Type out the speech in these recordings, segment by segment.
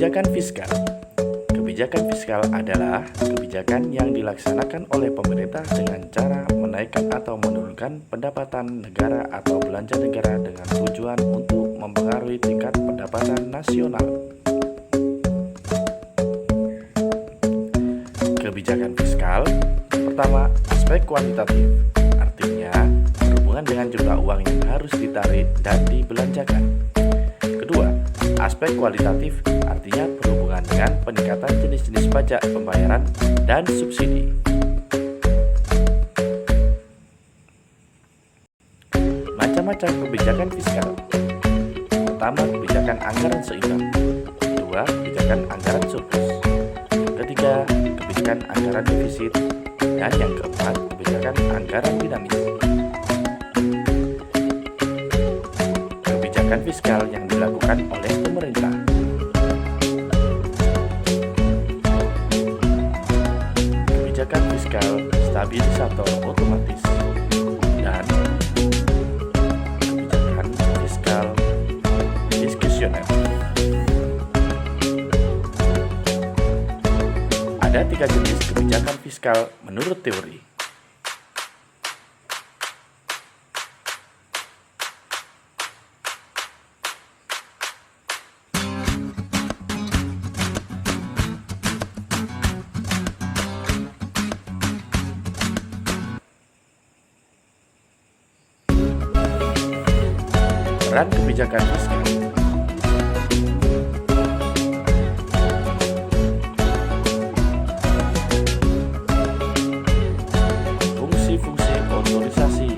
Kebijakan fiskal. Kebijakan fiskal adalah kebijakan yang dilaksanakan oleh pemerintah dengan cara menaikkan atau menurunkan pendapatan negara atau belanja negara dengan tujuan untuk mempengaruhi tingkat pendapatan nasional. Kebijakan fiskal, pertama, aspek kuantitatif, artinya berhubungan dengan jumlah uang yang harus ditarik dan dibelanjakan. Kedua, aspek kualitatif, artinya berhubungan dengan peningkatan jenis-jenis pajak, pembayaran, dan subsidi. Macam-macam kebijakan fiskal. Pertama, kebijakan anggaran seimbang. Kedua, kebijakan anggaran surplus. Ketiga, kebijakan anggaran defisit. Dan yang keempat, kebijakan anggaran dinamis. Kebijakan fiskal yang dilakukan oleh pemerintah. Kebijakan fiskal stabilisator otomatis dan kebijakan fiskal diskresioner. Ada 3 jenis kebijakan fiskal menurut teori. Peran kebijakan fiskal. Fungsi-fungsi otorisasi,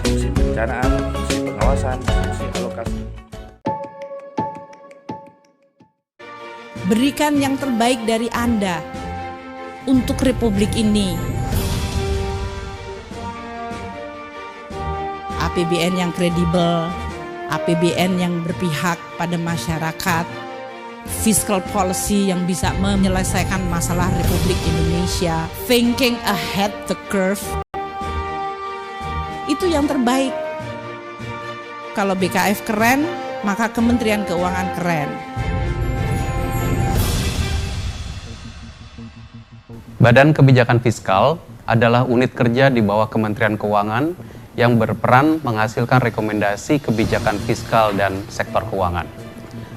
fungsi perencanaan, fungsi pengawasan, fungsi alokasi. Berikan yang terbaik dari Anda untuk Republik ini. APBN yang kredibel, APBN yang berpihak pada masyarakat, fiscal policy yang bisa menyelesaikan masalah Republik Indonesia, thinking ahead the curve, itu yang terbaik. Kalau BKF keren, maka Kementerian Keuangan keren. Badan Kebijakan Fiskal adalah unit kerja di bawah Kementerian Keuangan yang berperan menghasilkan rekomendasi kebijakan fiskal dan sektor keuangan.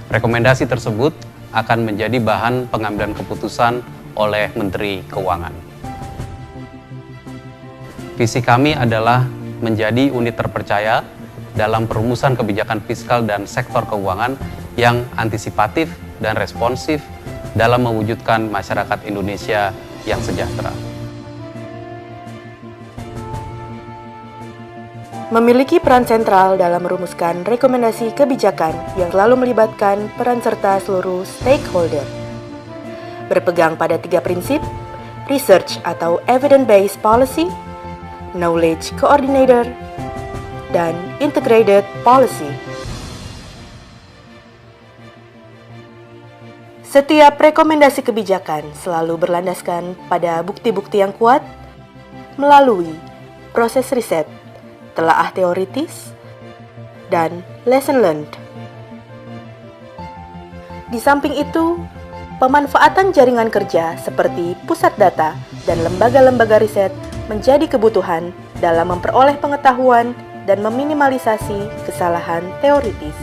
Rekomendasi tersebut akan menjadi bahan pengambilan keputusan oleh Menteri Keuangan. Visi kami adalah menjadi unit terpercaya dalam perumusan kebijakan fiskal dan sektor keuangan yang antisipatif dan responsif dalam mewujudkan masyarakat Indonesia yang sejahtera. Memiliki peran sentral dalam merumuskan rekomendasi kebijakan yang selalu melibatkan peran serta seluruh stakeholder. Berpegang pada 3 prinsip, research atau evidence-based policy, knowledge coordinator, dan integrated policy. Setiap rekomendasi kebijakan selalu berlandaskan pada bukti-bukti yang kuat melalui proses riset, telaah teoritis, dan lesson learned. Di samping itu, pemanfaatan jaringan kerja seperti pusat data dan lembaga-lembaga riset menjadi kebutuhan dalam memperoleh pengetahuan dan meminimalisasi kesalahan teoritis.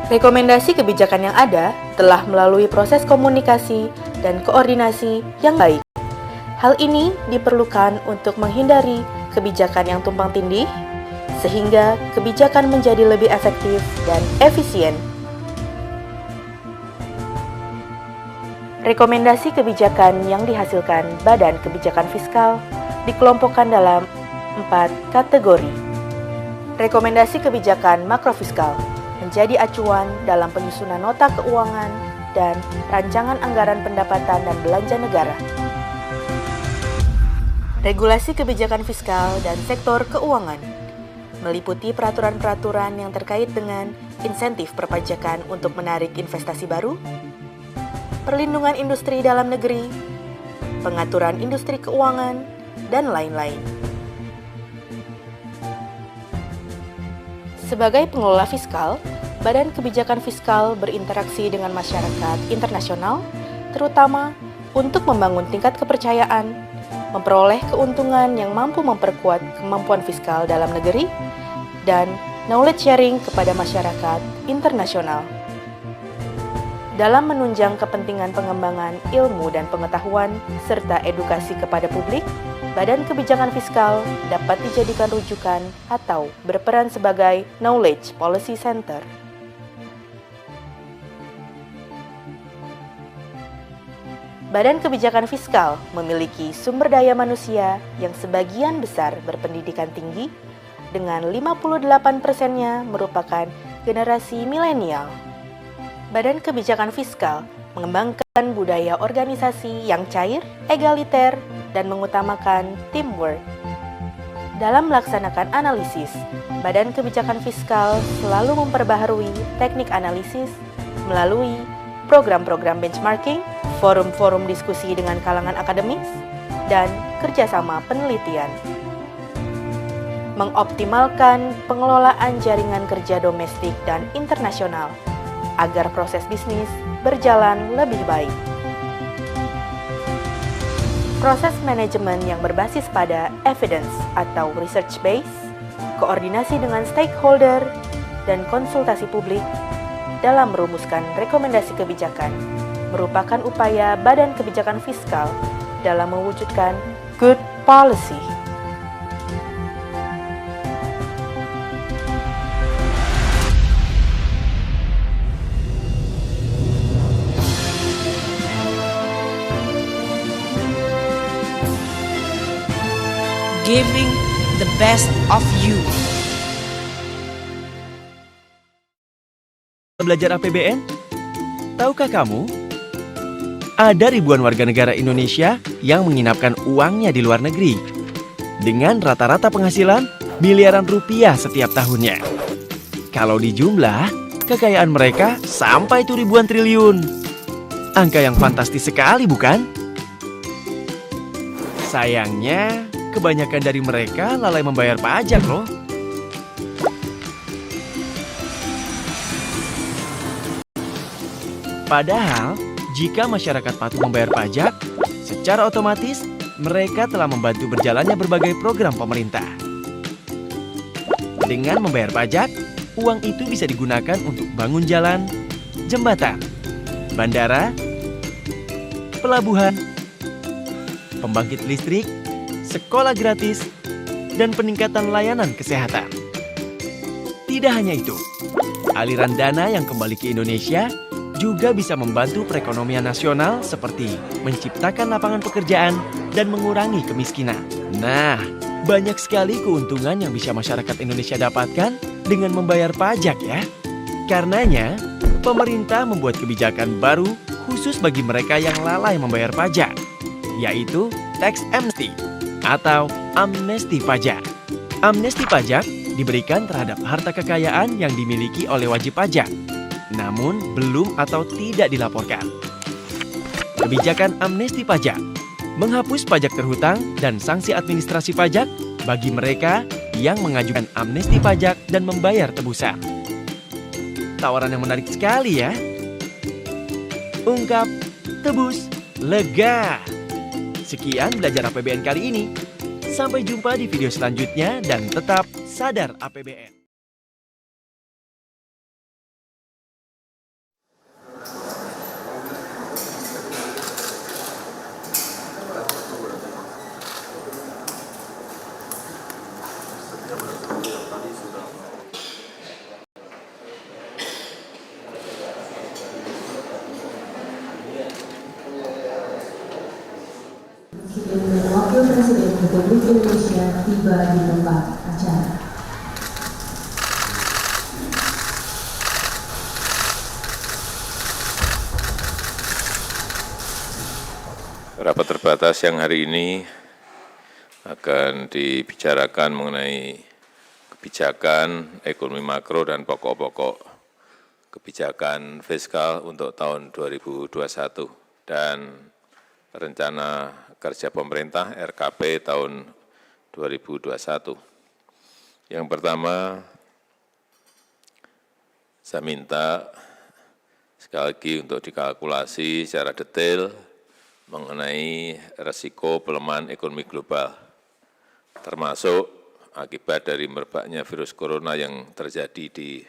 Rekomendasi kebijakan yang ada telah melalui proses komunikasi dan koordinasi yang baik. Hal ini diperlukan untuk menghindari kebijakan yang tumpang tindih, sehingga kebijakan menjadi lebih efektif dan efisien. Rekomendasi kebijakan yang dihasilkan Badan Kebijakan Fiskal dikelompokkan dalam 4 kategori. Rekomendasi kebijakan makrofiskal menjadi acuan dalam penyusunan nota keuangan dan rancangan anggaran pendapatan dan belanja negara. Regulasi kebijakan fiskal dan sektor keuangan meliputi peraturan-peraturan yang terkait dengan insentif perpajakan untuk menarik investasi baru, perlindungan industri dalam negeri, pengaturan industri keuangan, dan lain-lain. Sebagai pengelola fiskal, Badan Kebijakan Fiskal berinteraksi dengan masyarakat internasional, terutama untuk membangun tingkat kepercayaan, memperoleh keuntungan yang mampu memperkuat kemampuan fiskal dalam negeri, dan knowledge sharing kepada masyarakat internasional. Dalam menunjang kepentingan pengembangan ilmu dan pengetahuan serta edukasi kepada publik, Badan Kebijakan Fiskal dapat dijadikan rujukan atau berperan sebagai Knowledge Policy Center. Badan Kebijakan Fiskal memiliki sumber daya manusia yang sebagian besar berpendidikan tinggi, dengan 58%-nya merupakan generasi milenial. Badan Kebijakan Fiskal mengembangkan budaya organisasi yang cair, egaliter, dan mengutamakan teamwork. Dalam melaksanakan analisis, Badan Kebijakan Fiskal selalu memperbaharui teknik analisis melalui program-program benchmarking, forum-forum diskusi dengan kalangan akademis, dan kerjasama penelitian. Mengoptimalkan pengelolaan jaringan kerja domestik dan internasional agar proses bisnis berjalan lebih baik. Proses manajemen yang berbasis pada evidence atau research base, koordinasi dengan stakeholder, dan konsultasi publik dalam merumuskan rekomendasi kebijakan merupakan upaya Badan Kebijakan Fiskal dalam mewujudkan good policy. Giving the best of you. Belajar APBN? Tahukah kamu? Ada ribuan warga negara Indonesia yang menginapkan uangnya di luar negeri. Dengan rata-rata penghasilan miliaran rupiah setiap tahunnya. Kalau dijumlah, kekayaan mereka sampai tuh ribuan triliun. Angka yang fantastis sekali, bukan? Sayangnya, kebanyakan dari mereka lalai membayar pajak loh. Padahal, jika masyarakat patuh membayar pajak, secara otomatis mereka telah membantu berjalannya berbagai program pemerintah. Dengan membayar pajak, uang itu bisa digunakan untuk bangun jalan, jembatan, bandara, pelabuhan, pembangkit listrik, sekolah gratis, dan peningkatan layanan kesehatan. Tidak hanya itu, aliran dana yang kembali ke Indonesia juga bisa membantu perekonomian nasional seperti menciptakan lapangan pekerjaan dan mengurangi kemiskinan. Nah, banyak sekali keuntungan yang bisa masyarakat Indonesia dapatkan dengan membayar pajak ya. Karenanya, pemerintah membuat kebijakan baru khusus bagi mereka yang lalai membayar pajak, yaitu tax amnesty atau amnesti pajak. Amnesti pajak diberikan terhadap harta kekayaan yang dimiliki oleh wajib pajak, namun belum atau tidak dilaporkan. Kebijakan amnesti pajak menghapus pajak terhutang dan sanksi administrasi pajak bagi mereka yang mengajukan amnesti pajak dan membayar tebusan. Tawaran yang menarik sekali ya. Ungkap, tebus, lega. Sekian belajar APBN kali ini. Sampai jumpa di video selanjutnya dan tetap sadar APBN. Presiden dan Wakil Presiden Republik Indonesia tiba di tempat acara. Rapat terbatas yang hari ini akan dibicarakan mengenai kebijakan ekonomi makro dan pokok-pokok kebijakan fiskal untuk tahun 2021 dan rencana kerja pemerintah RKP tahun 2021. Yang pertama, Saya minta sekali lagi untuk dikalkulasi secara detail mengenai resiko pelemahan ekonomi global, termasuk akibat dari merebaknya virus corona yang terjadi di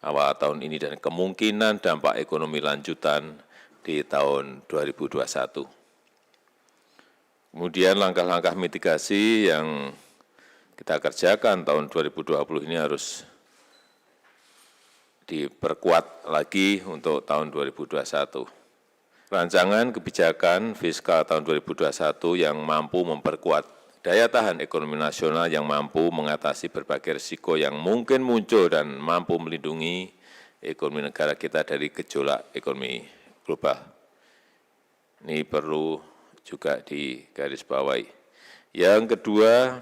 awal tahun ini dan kemungkinan dampak ekonomi lanjutan di tahun 2021. Kemudian langkah-langkah mitigasi yang kita kerjakan tahun 2020 ini harus diperkuat lagi untuk tahun 2021. Rancangan kebijakan fiskal tahun 2021 yang mampu memperkuat daya tahan ekonomi nasional yang mampu mengatasi berbagai risiko yang mungkin muncul dan mampu melindungi ekonomi negara kita dari gejolak ekonomi global. Ini perlu juga digarisbawahi. Yang kedua,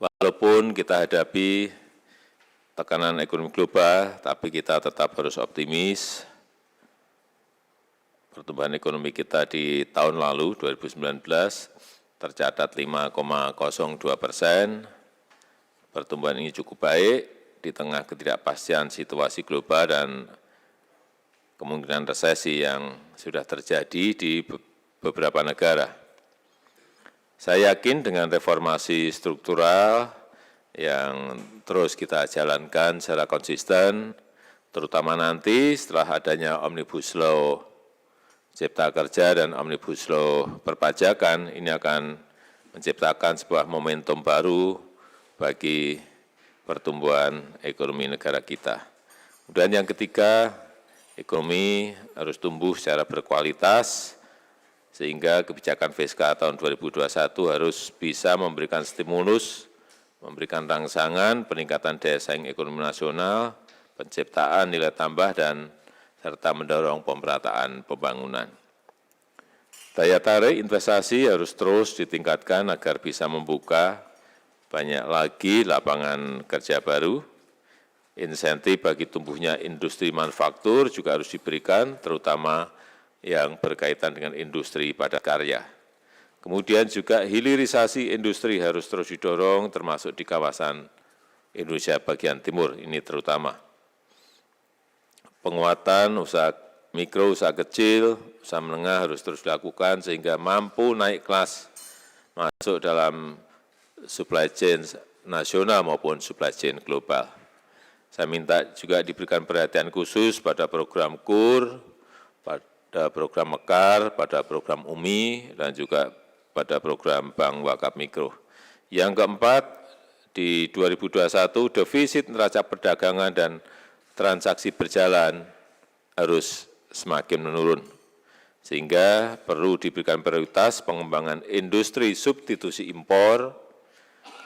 walaupun kita hadapi tekanan ekonomi global, tapi kita tetap harus optimis. Pertumbuhan ekonomi kita di tahun lalu, 2019, tercatat 5,02%. Pertumbuhan ini cukup baik di tengah ketidakpastian situasi global dan kemungkinan resesi yang sudah terjadi di beberapa negara. Saya yakin dengan reformasi struktural yang terus kita jalankan secara konsisten, terutama nanti setelah adanya Omnibus Law Cipta Kerja dan Omnibus Law Perpajakan, ini akan menciptakan sebuah momentum baru bagi pertumbuhan ekonomi negara kita. Dan yang ketiga, ekonomi harus tumbuh secara berkualitas, sehingga kebijakan fiskal tahun 2021 harus bisa memberikan stimulus, memberikan rangsangan peningkatan daya saing ekonomi nasional, penciptaan nilai tambah, dan serta mendorong pemerataan pembangunan. Daya tarik investasi harus terus ditingkatkan agar bisa membuka banyak lagi lapangan kerja baru. Insentif bagi tumbuhnya industri manufaktur juga harus diberikan, terutama yang berkaitan dengan industri padat karya. Kemudian juga hilirisasi industri harus terus didorong, termasuk di kawasan Indonesia bagian timur, ini terutama. Penguatan usaha mikro, usaha kecil, usaha menengah harus terus dilakukan sehingga mampu naik kelas masuk dalam supply chain nasional maupun supply chain global. Saya minta juga diberikan perhatian khusus pada program KUR, pada program Mekar, pada program UMI, dan juga pada program Bank Wakaf Mikro. Yang keempat, di 2021 defisit neraca perdagangan dan transaksi berjalan harus semakin menurun, sehingga perlu diberikan prioritas pengembangan industri substitusi impor,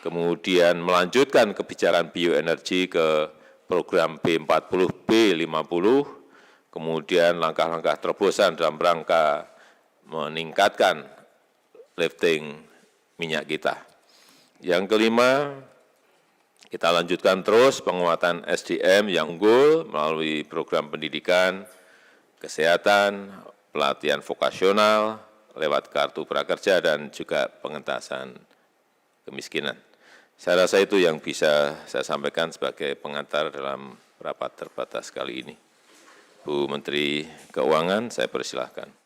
kemudian melanjutkan kebijakan bioenergi ke program B40, B50, kemudian langkah-langkah terobosan dalam rangka meningkatkan lifting minyak kita. Yang kelima, kita lanjutkan terus penguatan SDM yang unggul melalui program pendidikan, kesehatan, pelatihan vokasional, lewat kartu prakerja, dan juga pengentasan kemiskinan. Saya rasa itu yang bisa saya sampaikan sebagai pengantar dalam rapat terbatas kali ini. Bu Menteri Keuangan, saya persilahkan.